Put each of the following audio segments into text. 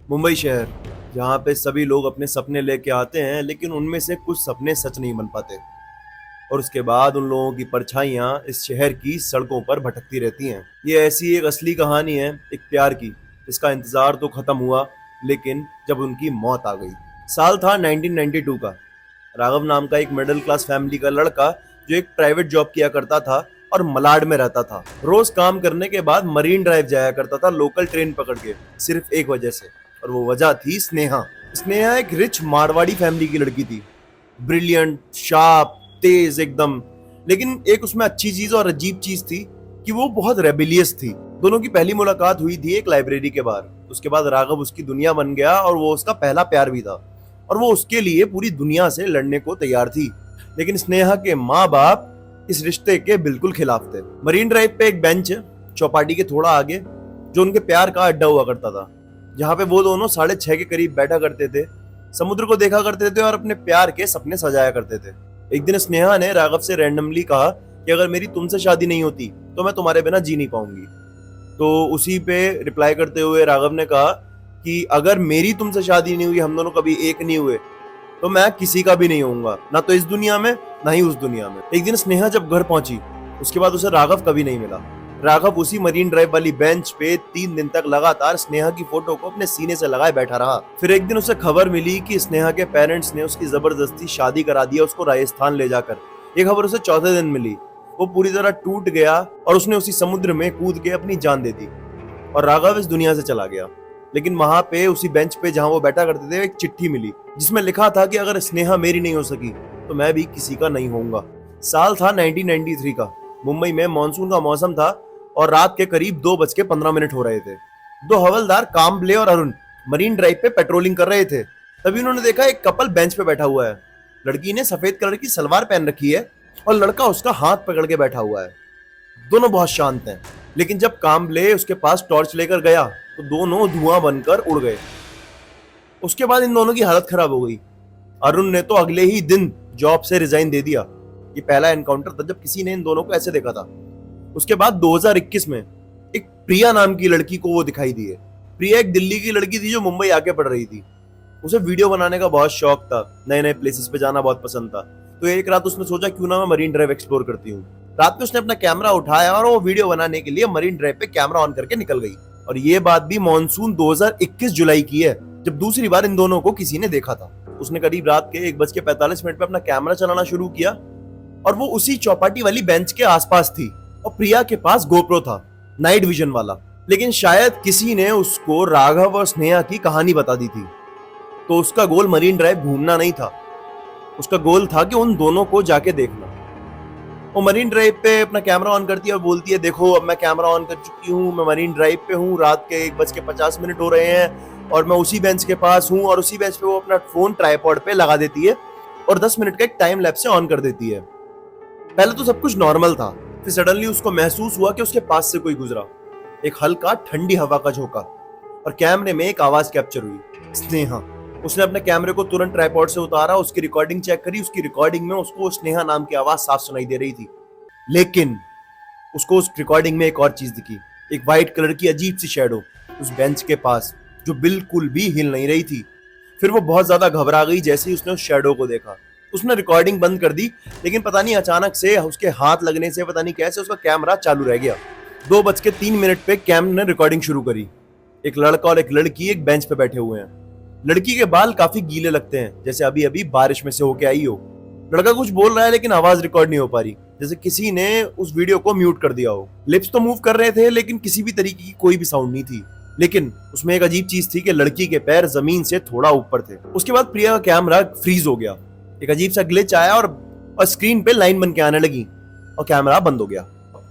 मुंबई शहर, जहाँ पे सभी लोग अपने सपने लेके आते हैं लेकिन उनमें से कुछ सपने सच नहीं बन पाते। और उसके बाद उन लोगों की परछाइयाँ इस शहर की सड़कों पर भटकती रहती हैं। ये ऐसी एक असली कहानी है, एक प्यार की, जिसका इंतजार तो खत्म हुआ लेकिन जब उनकी मौत आ गई। साल था 1992 का। राघव नाम का एक मिडिल क्लास फैमिली का लड़का, जो एक प्राइवेट जॉब किया करता था और मलाड में रहता था, रोज काम करने के बाद मरीन ड्राइव जाया करता था लोकल ट्रेन पकड़ के, सिर्फ एक वजह से। और वो वजह थी स्नेहा। स्नेहा एक रिच मारवाड़ी फैमिली की लड़की थी, ब्रिलियंट, शार्प, तेज एकदम। लेकिन एक उसमें अच्छी चीज और अजीब चीज थी कि वो बहुत रेबिलियस थी। दोनों की पहली मुलाकात हुई थी एक लाइब्रेरी के बाहर। उसके बाद राघव उसकी दुनिया बन गया और वो उसका पहला प्यार भी था, और वो उसके लिए पूरी दुनिया से लड़ने को तैयार थी। लेकिन स्नेहा के माँ बाप इस रिश्ते के बिल्कुल खिलाफ थे। मरीन ड्राइव पे एक बेंच है, चौपाटी के थोड़ा आगे, जो उनके प्यार का अड्डा हुआ करता था, जहाँ पे वो दोनों 6:30 के करीब बैठा करते थे, समुद्र को देखा करते थे और अपने प्यार के सपने सजाया करते थे। एक दिन स्नेहा ने राघव से रैंडमली कहा कि अगर मेरी तुमसे शादी नहीं होती तो मैं तुम्हारे बिना जी नहीं पाऊंगी। तो उसी पे रिप्लाई करते हुए राघव ने कहा कि अगर मेरी तुमसे शादी नहीं हुई, हम दोनों कभी एक नहीं हुए, तो मैं किसी का भी नहीं होऊंगा, ना तो इस दुनिया में ना ही उस दुनिया में। एक दिन स्नेहा जब घर पहुंची, उसके बाद उसे राघव कभी नहीं मिला। राघव उसी मरीन ड्राइव वाली बेंच पे 3 दिन तक लगातार स्नेहा की फोटो को अपने सीने से लगाए बैठा रहा। फिर एक दिन उसे खबर मिली कि स्नेहा के पेरेंट्स ने उसकी जबरदस्ती शादी करा दिया उसको राजस्थान ले जाकर। ये खबर उसे चौथे दिन मिली। वो पूरी तरह टूट गया और उसने उसी समुद्र में कूद के अपनी जान दे दी और राघव इस दुनिया से चला गया। लेकिन वहां पे उसी बेंच पे जहां वो बैठा करते थे, एक चिट्ठी मिली जिसमें लिखा था कि अगर स्नेहा मेरी नहीं हो सकी तो मैं भी किसी का नहीं होऊंगा। साल था 1993 का। मुंबई में मानसून का मौसम था और रात के करीब 2:15 हो रहे थे। दो हवलदार काम्बले और अरुण मरीन ड्राइव पे पेट्रोलिंग कर रहे थे। तभी उन्होंने देखा एक कपल बेंच पे बैठा हुआ है। लड़की ने सफेद कलर की सलवार पहन रखी है और लड़का उसका हाथ पकड़ के बैठा हुआ है। दोनों बहुत शांत हैं। लेकिन जब काम्बले उसके पास टॉर्च लेकर गया तो दोनों धुआं बनकर उड़ गए। उसके बाद इन दोनों की हालत खराब हो गई। अरुण ने तो अगले ही दिन जॉब से रिजाइन दे दिया। ये पहला एनकाउंटर था जब किसी ने इन दोनों को ऐसे देखा था। उसके बाद 2021 में एक प्रिया नाम की लड़की को वो दिखाई दी है। प्रिया एक दिल्ली की लड़की थी जो मुंबई आके पढ़ रही थी। उसे वीडियो बनाने का बहुत शौक था, नए नए प्लेसेस पे जाना बहुत पसंद था। तो एक रात उसने सोचा क्यों ना मैं मरीन ड्राइव एक्सप्लोर करती हूँ। रात में उसने अपना कैमरा उठाया और वो वीडियो बनाने के लिए मरीन ड्राइव पे कैमरा ऑन करके निकल गई। और ये बात भी मॉनसून 2021 जुलाई की है, जब दूसरी बार इन दोनों को किसी ने देखा था। उसने करीब रात के 1:45 पे अपना कैमरा चलाना शुरू किया और वो उसी चौपाटी वाली बेंच के आसपास थी। और प्रिया के पास गोप्रो था, नाइट विजन वाला। लेकिन शायद किसी ने उसको राघव और स्नेहा की कहानी बता दी थी। तो उसका गोल मरीन ड्राइव घूमना नहीं था, उसका गोल था कि उन दोनों को जाके देखना। वो मरीन ड्राइव पे अपना कैमरा ऑन करती है और बोलती है, देखो अब मैं कैमरा ऑन कर चुकी हूँ, मैं मरीन ड्राइव पे हूँ, रात के 1:50 हो रहे हैं और मैं उसी बेंच के पास हूँ। और उसी बेंच पे वो अपना फोन ट्राइपॉड पे लगा देती है और 10 मिनट का एक टाइम लैप्स से ऑन कर देती है। पहले तो सब कुछ नॉर्मल था, फिर सडनली उसको महसूस हुआ कि उसके पास से कोई गुजरा। एक हल्का ठंडी हवा का झोंका और कैमरे में एक आवाज कैप्चर हुई, स्नेहा। उसने अपने कैमरे को तुरंत ट्राइपॉड से उतारा, उसकी रिकॉर्डिंग चेक करी। उसकी रिकॉर्डिंग में उसको स्नेहा नाम की आवाज साफ सुनाई दे रही थी। लेकिन उसको उस रिकॉर्डिंग में एक और चीज दिखी, एक व्हाइट कलर की अजीब सी शैडो उस बेंच के पास, जो बिल्कुल भी हिल नहीं रही थी। फिर वो बहुत ज्यादा घबरा गई जैसे ही उसने उस शैडो को देखा। उसने रिकॉर्डिंग बंद कर दी, लेकिन पता नहीं अचानक से उसके हाथ लगने से पता नहीं कैसे उसका कैमरा चालू रह गया। 2:03 पे कैम ने रिकॉर्डिंग शुरू करी। एक लड़का और एक लड़की एक बेंच पे बैठे हुए हैं। लड़की के बाल काफी गीले लगते हैं, जैसे अभी अभी बारिश में से होके आई हो। लड़का कुछ बोल रहा है लेकिन आवाज रिकॉर्ड नहीं हो पा रही, जैसे किसी ने उस वीडियो को म्यूट कर दिया हो। लिप्स तो मूव कर रहे थे लेकिन किसी भी तरीके की कोई भी साउंड नहीं थी। लेकिन उसमें एक अजीब चीज थी कि लड़की के पैर जमीन से थोड़ा ऊपर थे। उसके बाद प्रिया का कैमरा फ्रीज हो गया, एक अजीब सा ग्लिच आया और स्क्रीन पे लाइन बन के आने लगी और कैमरा बंद हो गया।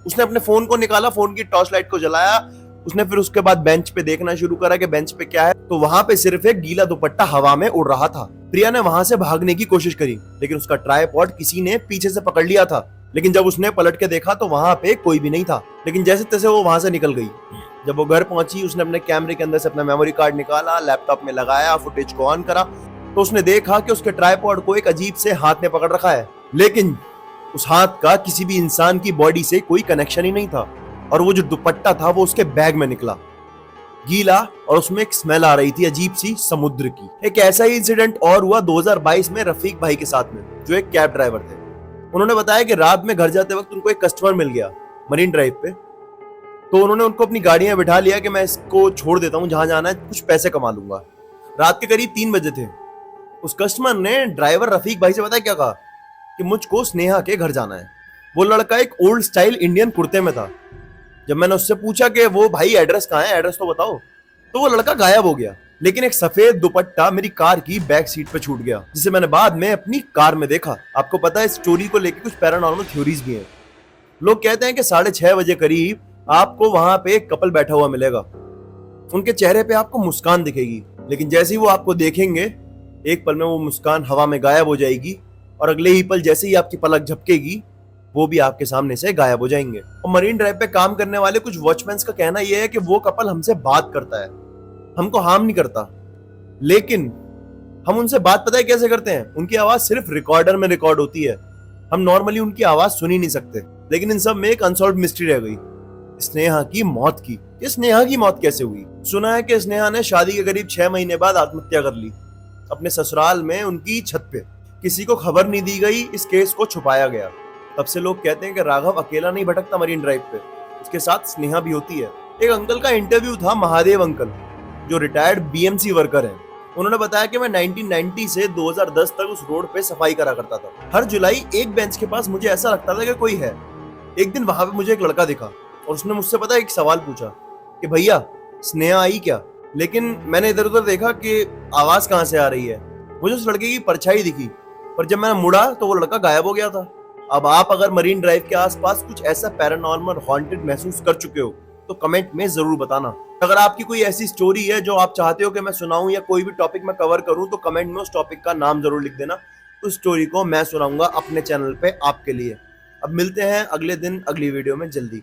उसने अपने फोन को निकाला, फोन की टॉर्च लाइट को जलाया। उसने फिर उसके बाद बेंच पे देखना शुरू करा कि बेंच पे क्या है। तो वहां पे सिर्फ एक गीला दुपट्टा हवा में उड़ रहा था। प्रिया ने वहां से भागने की कोशिश करी, लेकिन उसका ट्राइपॉड किसी ने पीछे से पकड़ लिया था। लेकिन जब उसने पलट के देखा तो वहां पे कोई भी नहीं था। लेकिन जैसे तैसे वो वहां से निकल गई। जब वो घर पहुंची, उसने अपने कैमरे के अंदर से अपना मेमोरी कार्ड निकाला, लैपटॉप में लगाया, फुटेज को ऑन करा, तो उसने देखा कि उसके ट्राइपॉड को एक अजीब से हाथ ने पकड़ रखा है। लेकिन उस हाथ का किसी भी इंसान की बॉडी से कोई कनेक्शन ही नहीं था। और वो जो दुपट्टा था वो उसके बैग में निकला। गीला, और उसमें एक स्मेल आ रही थी अजीब सी समुद्र की। एक ऐसा ही इंसिडेंट और हुआ 2022 में रफीक भाई के साथ में, जो एक कैब ड्राइवर थे। उन्होंने बताया कि रात में घर जाते वक्त उनको एक कस्टमर मिल गया मरीन ड्राइव पे। तो उन्होंने उनको अपनी गाड़ी में बिठा लिया कि मैं इसको छोड़ देता हूँ, जहां जाना है कुछ पैसे कमा लूंगा। रात के करीब 3 बजे थे। उस कस्टमर ने ड्राइवर रफीक भाई से पता है क्या कहा, कि मुझको स्नेहा के घर जाना है। वो लड़का एक ओल्ड स्टाइल इंडियन कुर्ते में था। जब मैंने उससे पूछा कि वो भाई एड्रेस कहाँ है, एड्रेस तो बताओ, तो वो लड़का गायब हो गया। लेकिन एक सफेद दुपट्टा मेरी कार की बैक सीट पे छूट गया, जिसे मैंने बाद में अपनी कार में देखा। आपको पता है इस स्टोरी को लेकर कुछ पैरानॉर्मल थ्योरीज भी हैं। लोग कहते हैं कि 6:30 बजे करीब आपको वहां पे एक कपल बैठा हुआ मिलेगा। उनके चेहरे पे आपको मुस्कान दिखेगी, लेकिन जैसे ही वो आपको देखेंगे एक पल में वो मुस्कान हवा में गायब हो जाएगी, और अगले ही पल जैसे ही आपकी पलक झपकेगी वो भी आपके सामने से गायब हो जाएंगे। और मरीन ड्राइव पे काम करने वाले कुछ वॉचमैन का कहना यह है कि वो कपल हमसे बात करता है, हमको हार्म नहीं करता, लेकिन हम उनसे बात पता है कैसे करते हैं, उनकी आवाज सिर्फ रिकॉर्डर में रिकॉर्ड होती है। हम नॉर्मली उनकी आवाज सुन ही नहीं सकते। लेकिन इन सब में एक अनसॉल्व मिस्ट्री रह गई, स्नेहा की मौत की। स्नेहा की मौत कैसे हुई? सुना है कि स्नेहा ने शादी के करीब 6 महीने बाद आत्महत्या कर ली, अपने ससुराल में उनकी छत पे। किसी को खबर नहीं दी गई, इस केस को छुपाया गया। तब से लोग कहते हैं कि राघव अकेला नहीं भटकता मरीन ड्राइव पे, उसके साथ स्नेहा भी होती है। एक अंकल का इंटरव्यू था, महादेव अंकल, जो रिटायर्ड बीएमसी वर्कर हैं। उन्होंने बताया कि मैं 1990 से 2010 तक उस रोड पे सफाई करा करता था। हर जुलाई एक बेंच के पास मुझे ऐसा लगता था कि कोई है। एक दिन वहां पे मुझे एक लड़का दिखा और उसने मुझसे पता एक सवाल पूछा कि भैया स्नेहा आई क्या? लेकिन मैंने इधर उधर देखा कि आवाज कहां से आ रही है। मुझे उस लड़के की परछाई दिखी, पर जब मैं मुड़ा तो वो लड़का गायब हो गया था। अब आप अगर मरीन ड्राइव के आसपास कुछ ऐसा पैरानॉर्मल हॉन्टेड महसूस कर चुके हो तो कमेंट में जरूर बताना। अगर आपकी कोई ऐसी स्टोरी है जो आप चाहते हो कि मैं सुनाऊं या कोई भी टॉपिक मैं कवर करूं तो कमेंट में उस टॉपिक का नाम जरूर लिख देना। उस स्टोरी को मैं सुनाऊंगा अपने चैनल पे आपके लिए। अब मिलते हैं अगले दिन अगली वीडियो में जल्दी।